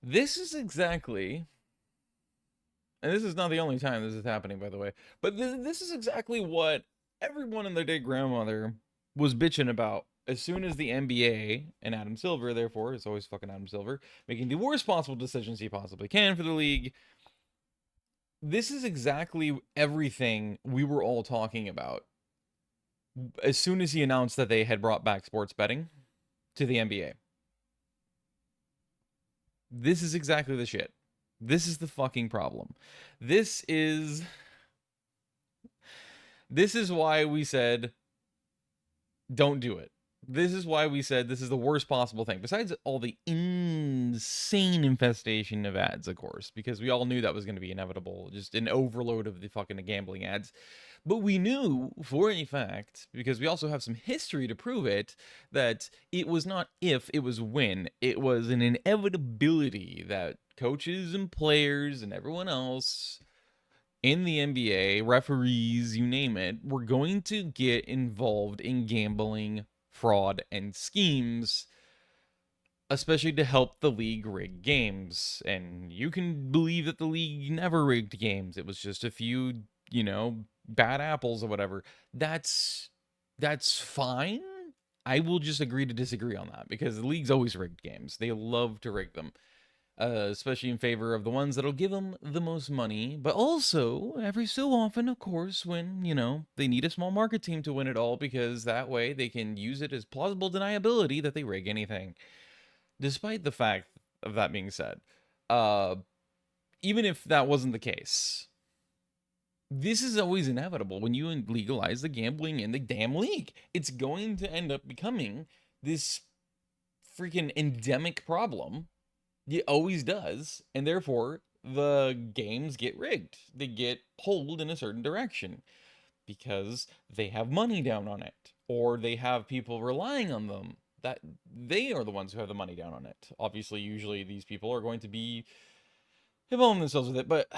This is exactly, and this is not the only time this is happening, by the way, but this is exactly what everyone and their dead grandmother was bitching about as soon as the NBA and Adam Silver, therefore, it's always fucking Adam Silver, making the worst possible decisions he possibly can for the league. This is exactly everything we were all talking about as soon as he announced that they had brought back sports betting to the NBA. This is exactly the shit. This is the fucking problem. This is this is why we said don't do it. This is why we said this is the worst possible thing. Besides all the insane infestation of ads, of course, because we all knew that was going to be inevitable, just an overload of the fucking gambling ads. But we knew for a fact, because we also have some history to prove it, that it was not if, it was when. It was an inevitability that coaches and players and everyone else in the NBA, referees, you name it, were going to get involved in gambling, fraud, and schemes, especially to help the league rig games. And you can believe that the league never rigged games. It was just a few, bad apples or whatever. That's fine. I will just agree to disagree on that because the league's always rigged games. They love to rig them, especially in favor of the ones that'll give them the most money, but also every so often, of course, when, they need a small market team to win it all because that way they can use it as plausible deniability that they rig anything. Despite the fact of that being said, uh, even if that wasn't the case, this is always inevitable when you legalize the gambling in the damn league. It's going to end up becoming this freaking endemic problem. It always does, and therefore the games get rigged. They get pulled in a certain direction because they have money down on it, or they have people relying on them. That they are the ones who have the money down on it. Obviously, usually these people are going to be involving themselves with it, but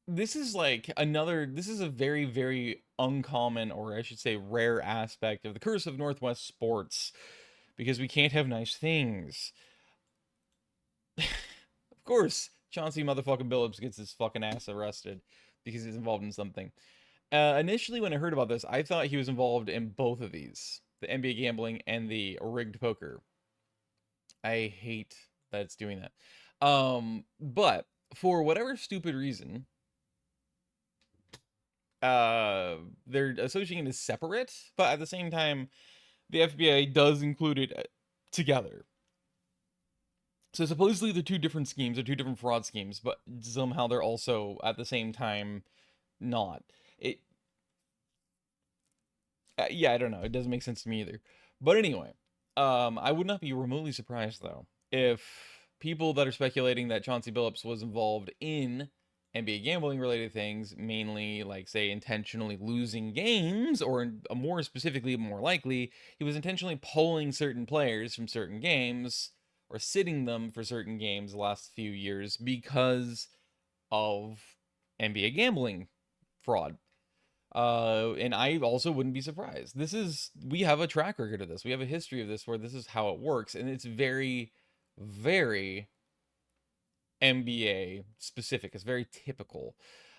this is like another. This is a very, very uncommon, or I should say, rare aspect of the curse of Northwest sports because we can't have nice things. Of course, Chauncey motherfucking Billups gets his fucking ass arrested because he's involved in something. Initially, when I heard about this, I thought he was involved in both of these, the NBA gambling and the rigged poker. I hate that it's doing that. But for whatever stupid reason, they're associating it as separate, but at the same time, the FBI does include it together. So supposedly they're two different schemes, they're two different fraud schemes, but somehow they're also at the same time not. It Yeah, I don't know. It doesn't make sense to me either. But anyway, I would not be remotely surprised though if people that are speculating that Chauncey Billups was involved in NBA gambling related things, mainly like say intentionally losing games, or more specifically, more likely, he was intentionally pulling certain players from certain games or sitting them for certain games the last few years because of NBA gambling fraud. And I also wouldn't be surprised. We have a track record of this. We have a history of this where this is how it works, and it's very, very NBA specific. It's very typical.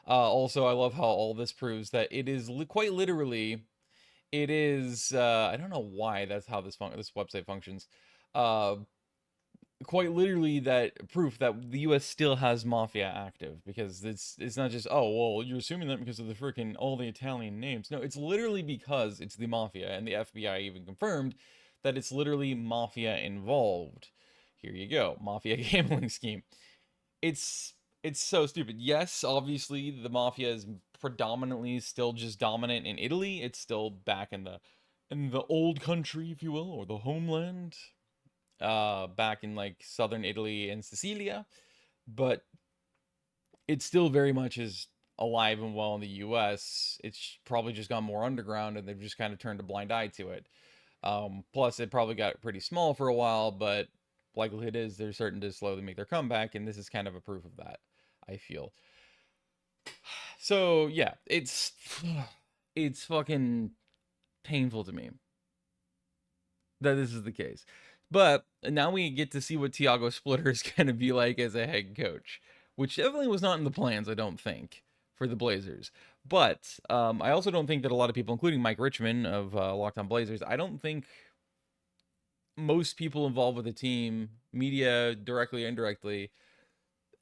Also, I love how all this proves that it is quite literally. It is. I don't know why that's how this website functions. Uh, Quite literally that proof that the US still has mafia active, because it's not just, oh well, you're assuming that because of the freaking all the Italian names. No, it's literally because it's the mafia, and the FBI even confirmed that it's literally mafia involved. Here you go, mafia gambling scheme. It's so stupid. Yes, obviously the mafia is predominantly still just dominant in Italy. It's still back in the old country, if you will, or the homeland, back in like southern Italy and Sicilia, but it still very much is alive and well in the US. It's probably just gone more underground and they've just kind of turned a blind eye to it. Plus, it probably got pretty small for a while, but likelihood is they're starting to slowly make their comeback, and this is kind of a proof of that, I feel. So, yeah, it's fucking painful to me that this is the case. But now we get to see what Tiago Splitter is going to be like as a head coach, which definitely was not in the plans, I don't think, for the Blazers. But I also don't think that a lot of people, including Mike Richmond of Locked On Blazers, I don't think most people involved with the team, media directly or indirectly,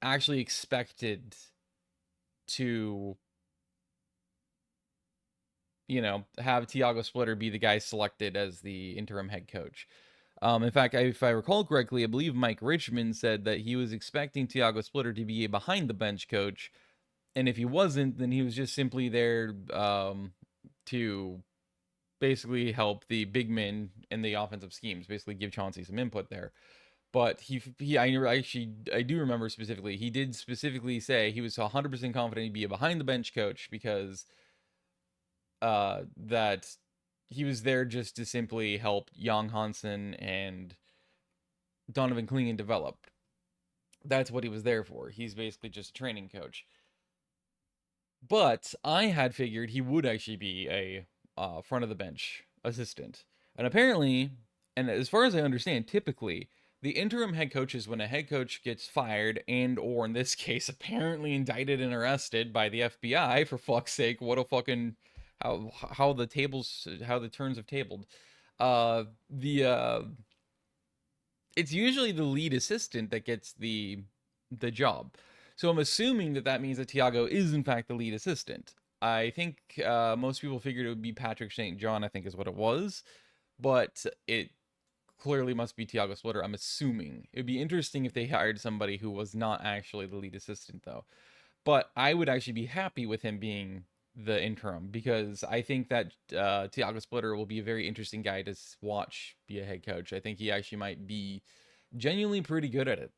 actually expected to, have Tiago Splitter be the guy selected as the interim head coach. In fact, if I recall correctly, I believe Mike Richmond said that he was expecting Tiago Splitter to be a behind the bench coach, and if he wasn't, then he was just simply there to basically help the big men in the offensive schemes, basically give Chauncey some input there. But I do remember specifically, he did specifically say he was 100% confident he'd be a behind the bench coach because that he was there just to simply help Young Hansen and Donovan Clingan develop. That's what he was there for. He's basically just a training coach. But I had figured he would actually be a front of the bench assistant. And apparently, and as far as I understand, typically the interim head coaches, when a head coach gets fired and or in this case apparently indicted and arrested by the FBI, for fuck's sake, what a fucking how the turns have tabled. The it's usually the lead assistant that gets the job. So I'm assuming that means that Tiago is in fact the lead assistant. I think most people figured it would be Patrick St. John, I think is what it was, but it clearly must be Tiago Splitter, I'm assuming. It'd be interesting if they hired somebody who was not actually the lead assistant, though. But I would actually be happy with him being the interim because I think that Tiago Splitter will be a very interesting guy to watch be a head coach. I think he actually might be genuinely pretty good at it.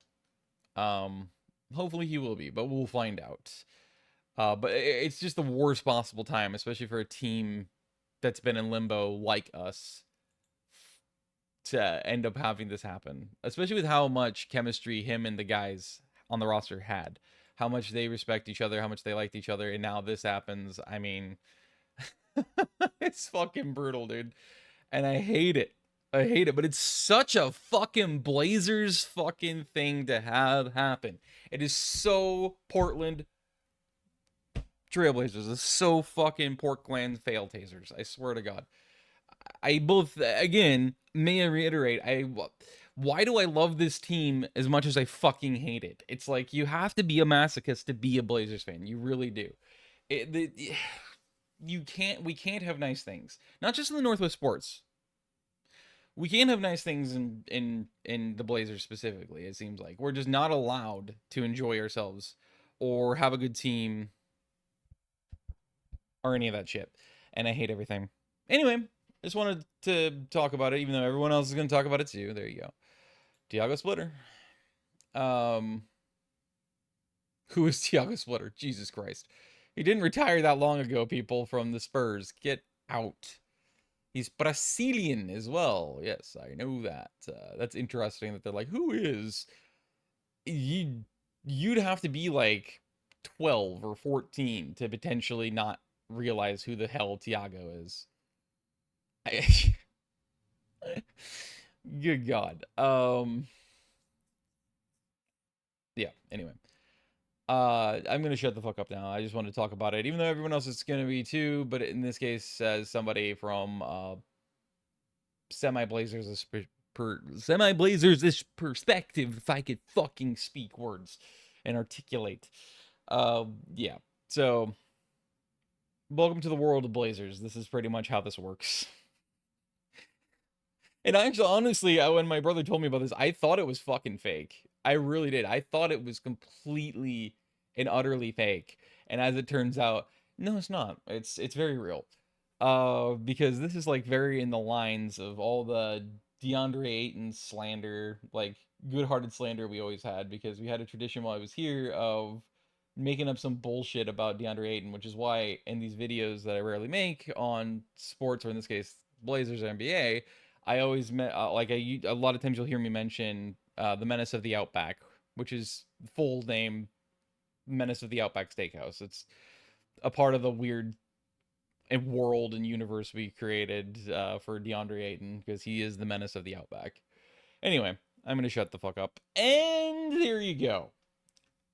Hopefully he will be, but we'll find out. But it's just the worst possible time, especially for a team that's been in limbo like us, to end up having this happen, especially with how much chemistry him and the guys on the roster had, how much they respect each other, how much they liked each other, and now this happens. I mean, it's fucking brutal, dude. And I hate it. I hate it, but it's such a fucking Blazers fucking thing to have happen. It is so Portland Trailblazers. It's so fucking Portland fail tasers. I swear to God. I both, again, may I reiterate, why do I love this team as much as I fucking hate it? It's like you have to be a masochist to be a Blazers fan. You really do. We can't have nice things. Not just in the Northwest Sports. We can't have nice things in the Blazers specifically, it seems like. We're just not allowed to enjoy ourselves or have a good team or any of that shit. And I hate everything. Anyway, just wanted to talk about it, even though everyone else is going to talk about it too. There you go. Tiago Splitter. Who is Tiago Splitter? Jesus Christ. He didn't retire that long ago, people, from the Spurs. Get out. He's Brazilian as well. Yes, I know that. That's interesting that they're like, who is? You'd have to be like 12 or 14 to potentially not realize who the hell Tiago is. Good God. Yeah, anyway. I'm gonna shut the fuck up now. I just wanted to talk about it, even though everyone else is gonna be too, but in this case, as somebody from semi-Blazers semi-Blazers perspective, if I could fucking speak words and articulate. Yeah. So welcome to the world of Blazers. This is pretty much how this works. And actually, honestly, when my brother told me about this, I thought it was fucking fake. I really did. I thought it was completely and utterly fake. And as it turns out, no, it's not. It's very real. Because this is like very in the lines of all the DeAndre Ayton slander, like good-hearted slander we always had, because we had a tradition while I was here of making up some bullshit about DeAndre Ayton, which is why in these videos that I rarely make on sports, or in this case, Blazers or NBA, I always a lot of times you'll hear me mention the Menace of the Outback, which is full name Menace of the Outback Steakhouse. It's a part of the weird world and universe we created for DeAndre Ayton, because he is the Menace of the Outback. Anyway, I'm going to shut the fuck up. And there you go.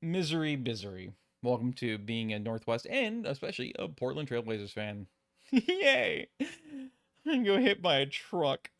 Misery Bisery. Welcome to being a Northwest and especially a Portland Trailblazers fan. Yay! I'm going to go hit by a truck.